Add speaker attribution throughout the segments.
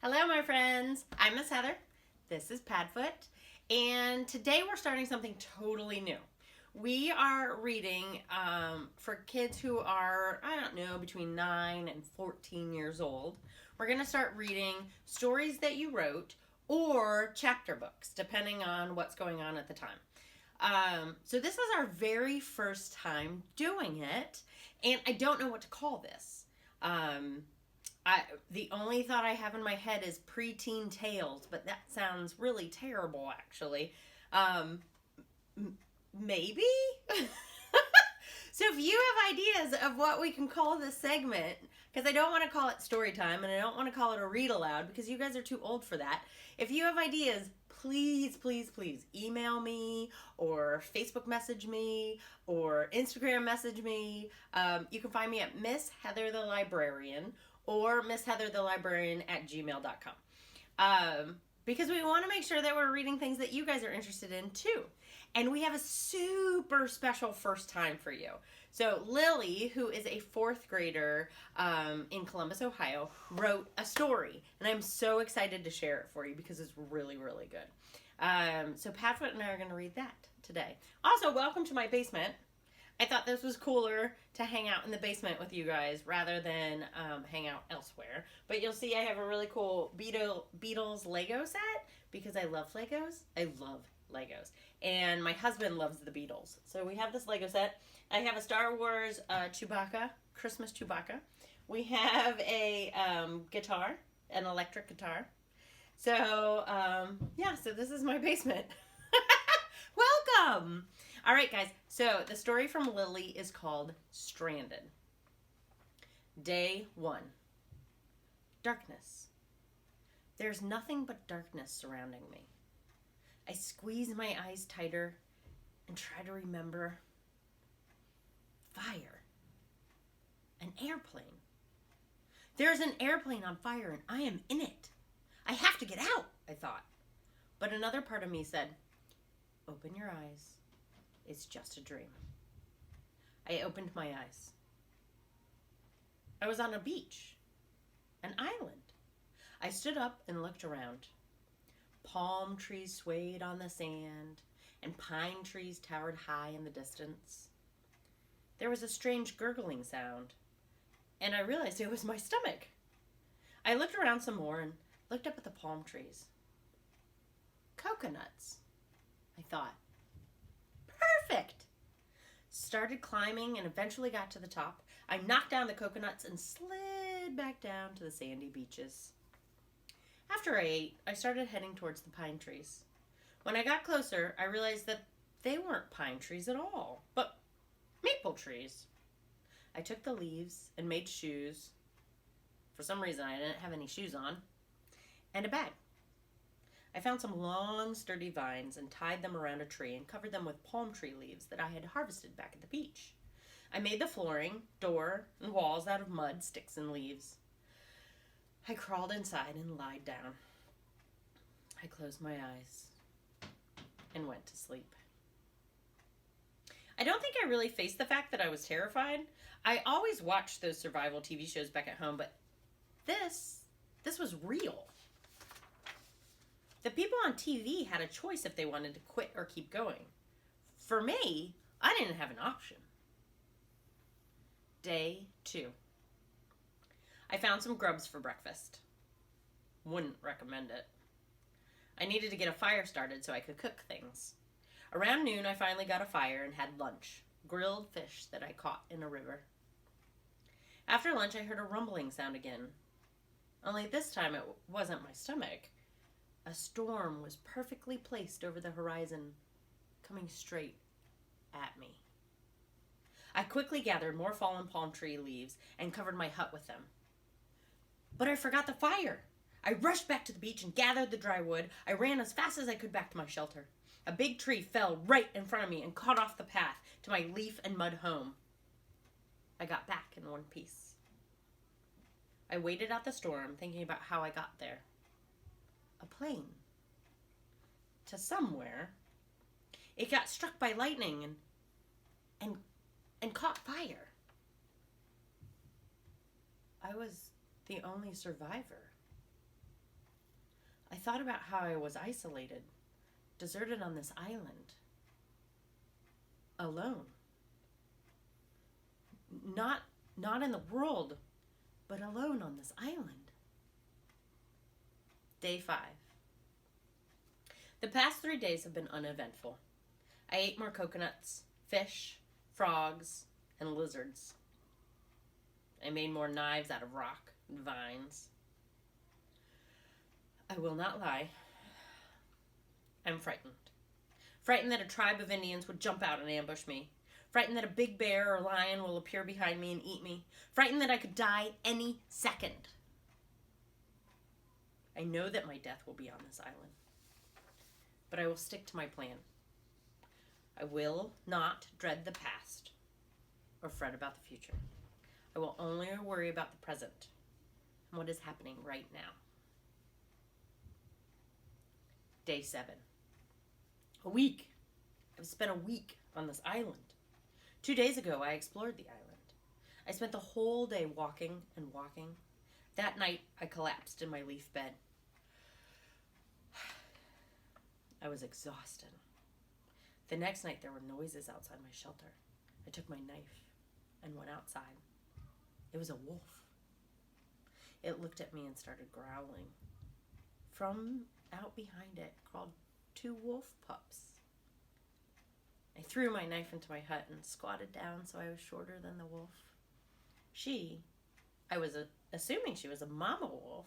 Speaker 1: Hello, my friends. I'm Miss Heather. This is Padfoot. And today we're starting something totally new. We are reading for kids who are, between 9 and 14 years old. We're going to start reading stories that you wrote or chapter books, depending on what's going on at the time. So this is our very first time doing it, and I don't know what to call this. The only thought I have in my head is Preteen Tales, but that sounds really terrible, actually. Maybe? So if you have ideas of what we can call this segment, because I don't want to call it Storytime, and I don't want to call it a Read Aloud, because you guys are too old for that. If you have ideas, please, please, please email me, or Facebook message me, or Instagram message me. You can find me at Miss Heather the Librarian, or missheatherthelibrarian@gmail.com. Because we want to make sure that we're reading things that you guys are interested in too. And we have a super special first time for you. So Lilly, who is a fourth grader in Columbus, Ohio, wrote a story. And I'm so excited to share it for you because it's really, really good. So Padfoot and I are going to read that today. Also, welcome to my basement. I thought this was cooler to hang out in the basement with you guys rather than hang out elsewhere. But you'll see I have a really cool Beatles Lego set because I love Legos. I love Legos. And my husband loves the Beatles. So we have this Lego set. I have a Star Wars Chewbacca, Christmas Chewbacca. We have a guitar, an electric guitar. So, so this is my basement. Welcome! All right, guys. So the story from Lilly is called Stranded. Day 1. Darkness. There's nothing but darkness surrounding me. I squeeze my eyes tighter and try to remember. Fire. An airplane. There's an airplane on fire and I am in it. I have to get out, I thought. But another part of me said, open your eyes. It's just a dream. I opened my eyes. I was on a beach, an island. I stood up and looked around. Palm trees swayed on the sand, and pine trees towered high in the distance. There was a strange gurgling sound, and I realized it was my stomach. I looked around some more and looked up at the palm trees. Coconuts, I thought. Perfect! Started climbing and eventually got to the top. I knocked down the coconuts and slid back down to the sandy beaches. After I ate, I started heading towards the pine trees. When I got closer, I realized that they weren't pine trees at all, but maple trees. I took the leaves and made shoes. For some reason, I didn't have any shoes on. And a bag. I found some long, sturdy vines and tied them around a tree and covered them with palm tree leaves that I had harvested back at the beach. I made the flooring, door, and walls out of mud, sticks, and leaves. I crawled inside and lied down. I closed my eyes and went to sleep. I don't think I really faced the fact that I was terrified. I always watched those survival TV shows back at home, but this was real. The people on TV had a choice if they wanted to quit or keep going. For me, I didn't have an option. Day 2. I found some grubs for breakfast. Wouldn't recommend it. I needed to get a fire started so I could cook things. Around noon, I finally got a fire and had lunch. Grilled fish that I caught in a river. After lunch, I heard a rumbling sound again. Only this time it wasn't my stomach. A storm was perfectly placed over the horizon, coming straight at me. I quickly gathered more fallen palm tree leaves and covered my hut with them. But I forgot the fire. I rushed back to the beach and gathered the dry wood. I ran as fast as I could back to my shelter. A big tree fell right in front of me and cut off the path to my leaf and mud home. I got back in one piece. I waited out the storm, thinking about how I got there. A plane. To somewhere. It got struck by lightning and caught fire. I was the only survivor. I thought about how I was isolated, deserted on this island, alone. Not in the world, but alone on this island. Day 5. The past 3 days have been uneventful. I ate more coconuts, fish, frogs, and lizards. I made more knives out of rock and vines. I will not lie. I'm frightened. Frightened that a tribe of Indians would jump out and ambush me. Frightened that a big bear or lion will appear behind me and eat me. Frightened that I could die any second. I know that my death will be on this island. But I will stick to my plan. I will not dread the past or fret about the future. I will only worry about the present and what is happening right now. Day 7. A week. I've spent a week on this island. 2 days ago, I explored the island. I spent the whole day walking and walking. That night, I collapsed in my leaf bed. I was exhausted. The next night, there were noises outside my shelter. I took my knife and went outside. It was a wolf. It looked at me and started growling. From out behind it crawled 2 wolf pups. I threw my knife into my hut and squatted down so I was shorter than the wolf. I was assuming she was a mama wolf,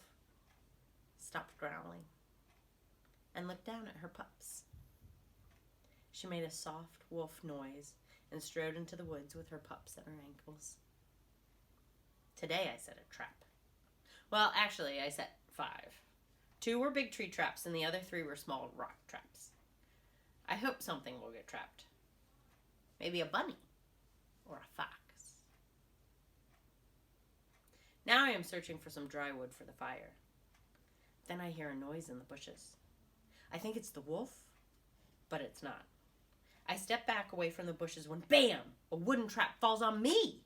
Speaker 1: stopped growling and looked down at her pups. She made a soft wolf noise and strode into the woods with her pups at her ankles. Today I set a trap. Well, actually, I set 5. 2 were big tree traps and the other 3 were small rock traps. I hope something will get trapped. Maybe a bunny or a fox. Now I am searching for some dry wood for the fire. Then I hear a noise in the bushes. I think it's the wolf, but it's not. I step back away from the bushes when, bam, a wooden trap falls on me.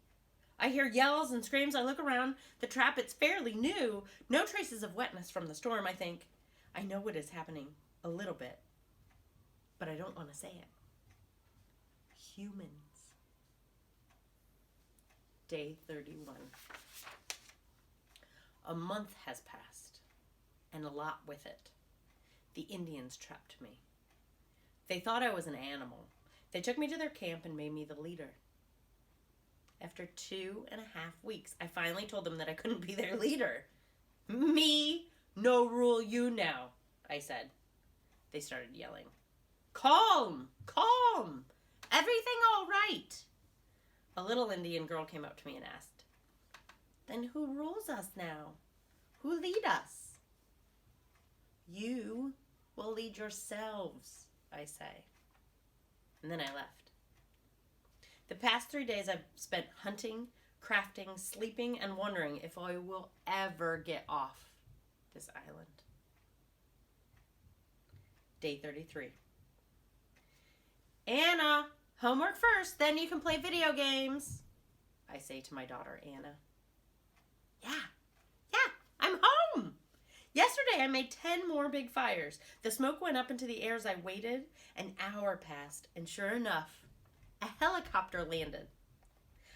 Speaker 1: I hear yells and screams. I look around. The trap, it's fairly new. No traces of wetness from the storm. I think, I know what is happening a little bit, but I don't want to say it. Humans. Day 31. A month has passed, and a lot with it. The Indians trapped me. They thought I was an animal. They took me to their camp and made me the leader. After 2.5 weeks, I finally told them that I couldn't be their leader. Me, no rule you now, I said. They started yelling. Calm, calm, everything all right. A little Indian girl came up to me and asked, then who rules us now? Who lead us? You will lead yourselves, I say. And then I left. The past 3 days I've spent hunting, crafting, sleeping, and wondering if I will ever get off this island. Day 33. Anna, homework first, then you can play video games, I say to my daughter, Anna. Yeah, I'm home. Yesterday I made 10 more big fires. The smoke went up into the air as I waited. An hour passed, and sure enough, a helicopter landed.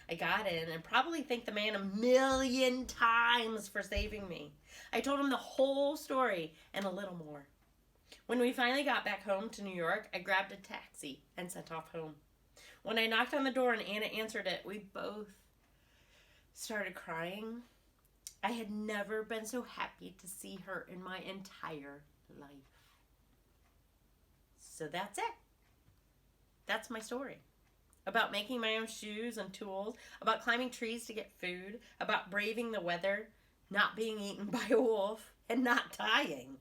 Speaker 1: I got in and probably thanked the man 1,000,000 times for saving me. I told him the whole story and a little more. When we finally got back home to New York, I grabbed a taxi and set off home. When I knocked on the door and Anna answered it, we both started crying. I had never been so happy to see her in my entire life. So that's it. That's my story. About making my own shoes and tools, about climbing trees to get food, about braving the weather, not being eaten by a wolf, and not dying.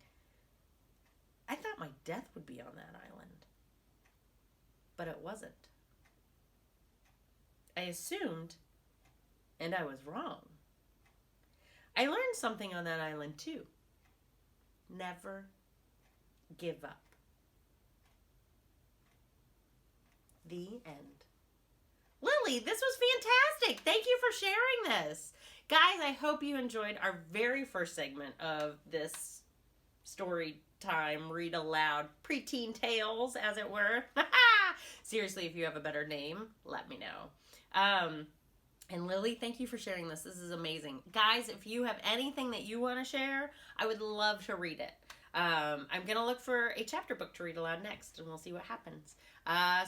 Speaker 1: I thought my death would be on that island, but it wasn't. I assumed, and I was wrong. I learned something on that island too. Never give up. The end. Lily, this was fantastic. Thank you for sharing this. Guys, I hope you enjoyed our very first segment of this Storytime, Read Aloud, Preteen Tales, as it were. Seriously, if you have a better name, let me know. And Lily, thank you for sharing this. This is amazing. Guys, if you have anything that you want to share, I would love to read it. I'm going to look for a chapter book to read aloud next, and we'll see what happens.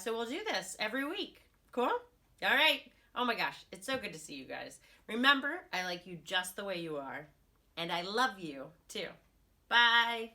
Speaker 1: So we'll do this every week. Cool? All right. Oh my gosh, it's so good to see you guys. Remember, I like you just the way you are, and I love you too. Bye.